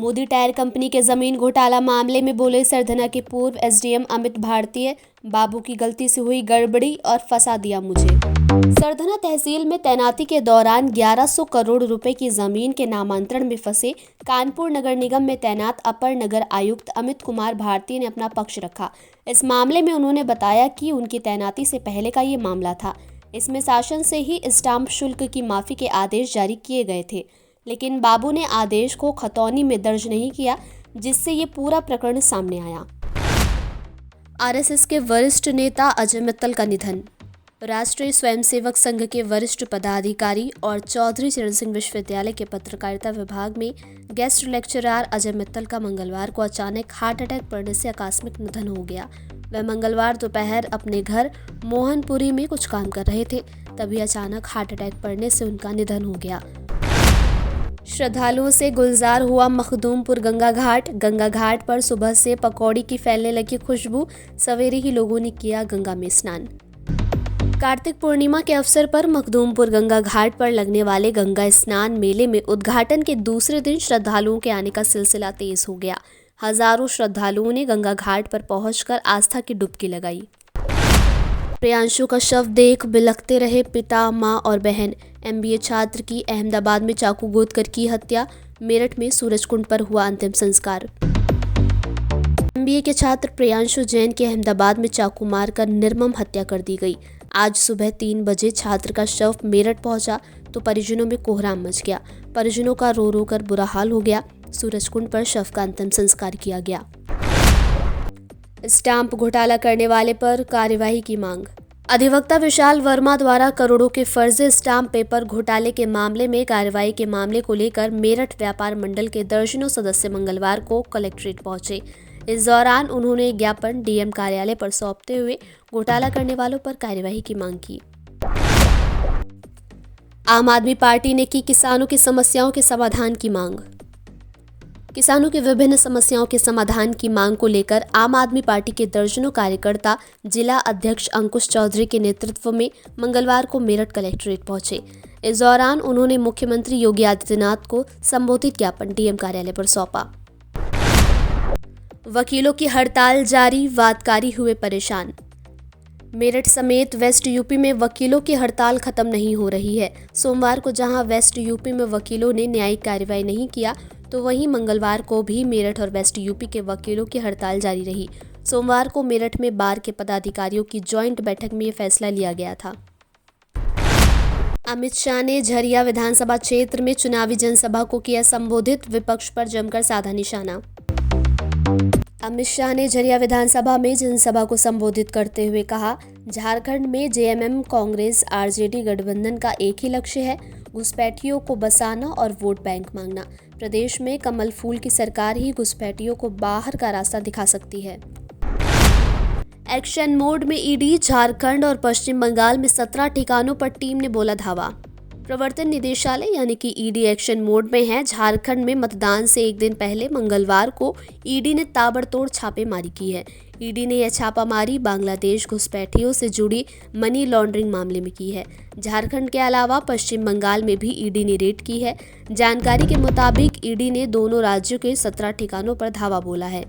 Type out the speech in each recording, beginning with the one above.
Modi tyre company के जमीन घोटाला मामले में बोले सरधना के पूर्व एसडीएम अमित भारतीय, बाबू की गलती से हुई गड़बड़ी और फंसा दिया मुझे। सरधना तहसील में तैनाती के दौरान 1100 करोड़ रुपए की जमीन के नामांतरण में फंसे कानपुर नगर निगम में तैनात अपर नगर आयुक्त अमित कुमार भारती ने अपना पक्ष रखा। इस मामले में उन्होंने बताया कि उनकी तैनाती से पहले का ये मामला था। इसमें शासन से ही स्टाम्प शुल्क की माफी के आदेश जारी किए गए थे, लेकिन बाबू ने आदेश को खतौनी में दर्ज नहीं किया, जिससे ये पूरा प्रकरण सामने आया। आरएसएस के वरिष्ठ नेता अजय मित्तल का निधन। राष्ट्रीय स्वयंसेवक संघ के वरिष्ठ पदाधिकारी और चौधरी चरण सिंह विश्वविद्यालय के पत्रकारिता विभाग में गेस्ट लेक्चरर अजय मित्तल का मंगलवार को अचानक हार्ट अटैक पड़ने से आकस्मिक निधन हो गया। वह मंगलवार दोपहर अपने घर मोहनपुरी में कुछ काम कर रहे थे, तभी अचानक हार्ट अटैक पड़ने से उनका निधन हो गया। श्रद्धालुओं से गुलजार हुआ मखदूमपुर गंगा घाट। गंगा घाट पर सुबह से पकौड़ी की फैलने लगी खुशबू। सवेरे ही लोगों ने किया गंगा में स्नान। कार्तिक पूर्णिमा के अवसर पर मखदूमपुर गंगा घाट पर लगने वाले गंगा स्नान मेले में उद्घाटन के दूसरे दिन श्रद्धालुओं के आने का सिलसिला तेज हो गया। हजारों श्रद्धालुओं ने गंगा घाट पर पहुंचकर आस्था की डुबकी लगाई। प्रियांशु का शव देख बिलखते रहे पिता, मां और बहन। एमबीए छात्र की अहमदाबाद में चाकू गोद कर की हत्या। मेरठ में सूरजकुंड पर हुआ अंतिम संस्कार। एमबीए के छात्र प्रियांशु जैन की अहमदाबाद में चाकू मारकर निर्मम हत्या कर दी गई। आज सुबह 3 बजे छात्र का शव मेरठ पहुंचा तो परिजनों में कोहराम मच गया। परिजनों का रो रो कर बुरा हाल हो गया। सूरजकुंड पर शव का अंतिम संस्कार किया गया। स्टाम्प घोटाला करने वाले पर कार्यवाही की मांग। अधिवक्ता विशाल वर्मा द्वारा करोड़ों के फर्जी स्टाम्प पेपर घोटाले के मामले में कार्रवाई के मामले को लेकर मेरठ व्यापार मंडल के दर्जनों सदस्य मंगलवार को कलेक्ट्रेट पहुंचे। इस दौरान उन्होंने ज्ञापन डीएम कार्यालय पर सौंपते हुए घोटाला करने वालों पर कार्यवाही की मांग की। आम आदमी पार्टी ने की किसानों की समस्याओं के समाधान की मांग। किसानों की विभिन्न समस्याओं के समाधान की मांग को लेकर आम आदमी पार्टी के दर्जनों कार्यकर्ता जिला अध्यक्ष अंकुश चौधरी के नेतृत्व में मंगलवार को मेरठ कलेक्ट्रेट पहुंचे। इस दौरान उन्होंने मुख्यमंत्री योगी आदित्यनाथ को संबोधित ज्ञापन डीएम कार्यालय पर सौंपा। वकीलों की हड़ताल जारी, वादकारी हुए परेशान। मेरठ समेत वेस्ट यूपी में वकीलों की हड़ताल खत्म नहीं हो रही है। सोमवार को जहां वेस्ट यूपी में वकीलों ने न्यायिक कार्रवाई नहीं किया, तो वहीं मंगलवार को भी मेरठ और वेस्ट यूपी के वकीलों की हड़ताल जारी रही। सोमवार को मेरठ में बार के पदाधिकारियों की जॉइंट बैठक में ये फैसला लिया गया था। अमित शाह ने झरिया विधानसभा क्षेत्र में चुनावी जनसभा को किया संबोधित। विपक्ष पर जमकर साधा निशाना। अमित शाह ने झरिया विधानसभा में जनसभा को संबोधित करते हुए कहा, झारखंड में जेएमएम कांग्रेस आरजेडी गठबंधन का एक ही लक्ष्य है, घुसपैठियों को बसाना और वोट बैंक मांगना। प्रदेश में कमल फूल की सरकार ही घुसपैठियों को बाहर का रास्ता दिखा सकती है। एक्शन मोड में ईडी। झारखंड और पश्चिम बंगाल में 17 ठिकानों पर टीम ने बोला धावा। प्रवर्तन निदेशालय यानी कि ईडी एक्शन मोड में है। झारखंड में मतदान से एक दिन पहले मंगलवार को ईडी ने ताबड़तोड़ छापेमारी की है। ईडी ने यह छापामारी बांग्लादेश घुसपैठियों से जुड़ी मनी लॉन्ड्रिंग मामले में की है। झारखंड के अलावा पश्चिम बंगाल में भी ईडी ने रेड की है। जानकारी के मुताबिक ईडी ने दोनों राज्यों के 17 ठिकानों पर धावा बोला है।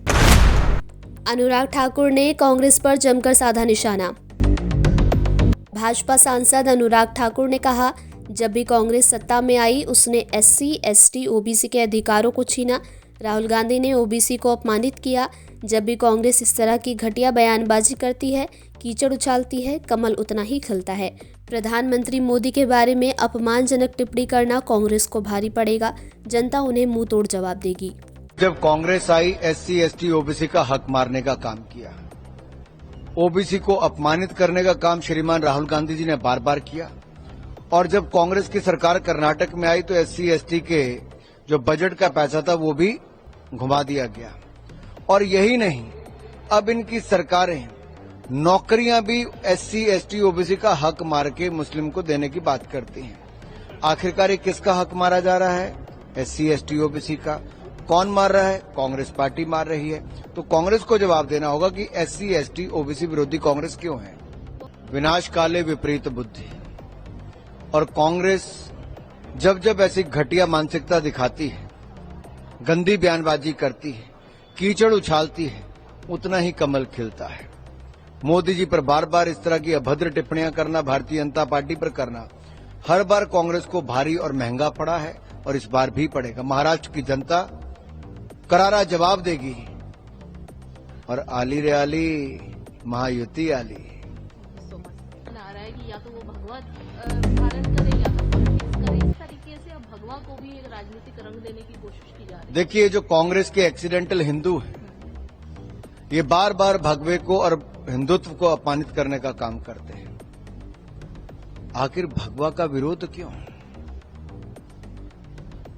अनुराग ठाकुर ने कांग्रेस पर जमकर साधा निशाना। भाजपा सांसद अनुराग ठाकुर ने कहा, जब भी कांग्रेस सत्ता में आई उसने एससी, एसटी, ओबीसी के अधिकारों को छीना। राहुल गांधी ने ओबीसी को अपमानित किया। जब भी कांग्रेस इस तरह की घटिया बयानबाजी करती है, कीचड़ उछालती है, कमल उतना ही खिलता है। प्रधानमंत्री मोदी के बारे में अपमानजनक टिप्पणी करना कांग्रेस को भारी पड़ेगा। जनता उन्हें मुंह तोड़ जवाब देगी। जब कांग्रेस आई, एससी, एसटी, ओबीसी का हक मारने का काम किया। ओबीसी को अपमानित करने का काम श्रीमान राहुल गांधी जी ने बार बार किया। और जब कांग्रेस की सरकार कर्नाटक में आई तो एससी, एसटी के जो बजट का पैसा था वो भी घुमा दिया गया। और यही नहीं, अब इनकी सरकारें नौकरियां भी एससी, एसटी, ओबीसी का हक मार के मुस्लिम को देने की बात करती हैं। आखिरकार ये किसका हक मारा जा रहा है? एससी, एसटी, ओबीसी का। कौन मार रहा है? कांग्रेस पार्टी मार रही है। तो कांग्रेस को जवाब देना होगा कि एससी, एसटी, ओबीसी विरोधी कांग्रेस क्यों है। विनाश काले विपरीत बुद्धि। और कांग्रेस जब जब ऐसी घटिया मानसिकता दिखाती है गंदी बयानबाजी करती है, कीचड़ उछालती है, उतना ही कमल खिलता है। मोदी जी पर बार बार इस तरह की अभद्र टिप्पणियां करना, भारतीय जनता पार्टी पर करना, हर बार कांग्रेस को भारी और महंगा पड़ा है और इस बार भी पड़ेगा। महाराष्ट्र की जनता करारा जवाब देगी और आली रे आली, महायुति आली। आ रहा है कि या तो वो भगवा धारण करे या तो पॉलिटिक्स करे, इस तरीके से अब भगवा को भी एक राजनीतिक रंग देने की कोशिश की जा रही है। देखिए, जो कांग्रेस के एक्सीडेंटल हिंदू हैं, ये बार बार भगवे को और हिंदुत्व को अपमानित करने का काम करते हैं। आखिर भगवा का विरोध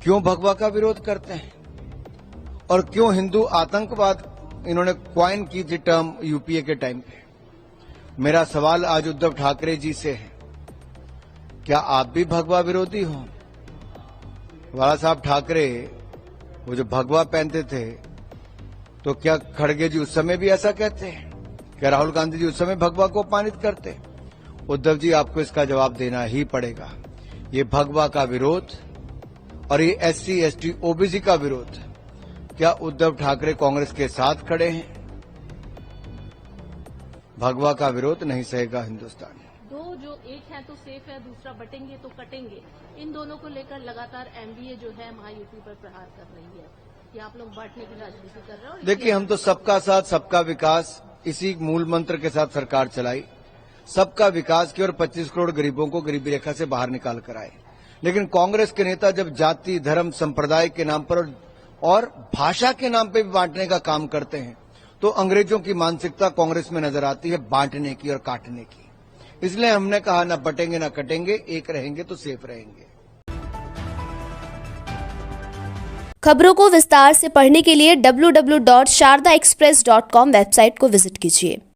क्यों भगवा का विरोध करते हैं और क्यों हिंदू आतंकवाद इन्होंने क्वाइन की थी टर्म यूपीए के टाइम पे। मेरा सवाल आज उद्धव ठाकरे जी से है, क्या आप भी भगवा विरोधी हो? बाला साहब ठाकरे वो जो भगवा पहनते थे, तो क्या खड़गे जी उस समय भी ऐसा कहते हैं? क्या राहुल गांधी जी उस समय भगवा को अपमानित करते? उद्धव जी, आपको इसका जवाब देना ही पड़ेगा। ये भगवा का विरोध और ये एससी एसटी ओबीसी का विरोध, क्या उद्धव ठाकरे कांग्रेस के साथ खड़े हैं? भगवा का विरोध नहीं सहेगा हिंदुस्तान। दो जो एक है तो सेफ है, दूसरा बटेंगे तो कटेंगे, इन दोनों को लेकर लगातार एमवीए जो है महायुति पर प्रहार कर रही है कि आप लोग बांटने की राजनीति कर रहे हो। देखिए, हम तो सबका साथ सबका विकास, इसी मूल मंत्र के साथ सरकार चलाई। सबका विकास की और 25 करोड़ गरीबों को गरीबी रेखा से बाहर निकाल कर आए। लेकिन कांग्रेस के नेता जब जाति, धर्म, संप्रदाय के नाम पर और भाषा के नाम पे भी बांटने का काम करते हैं, तो अंग्रेजों की मानसिकता कांग्रेस में नजर आती है, बांटने की और काटने की। इसलिए हमने कहा, न बटेंगे न कटेंगे, एक रहेंगे तो सेफ रहेंगे। खबरों को विस्तार से पढ़ने के लिए www.shardaexpress.com वेबसाइट को विजिट कीजिए।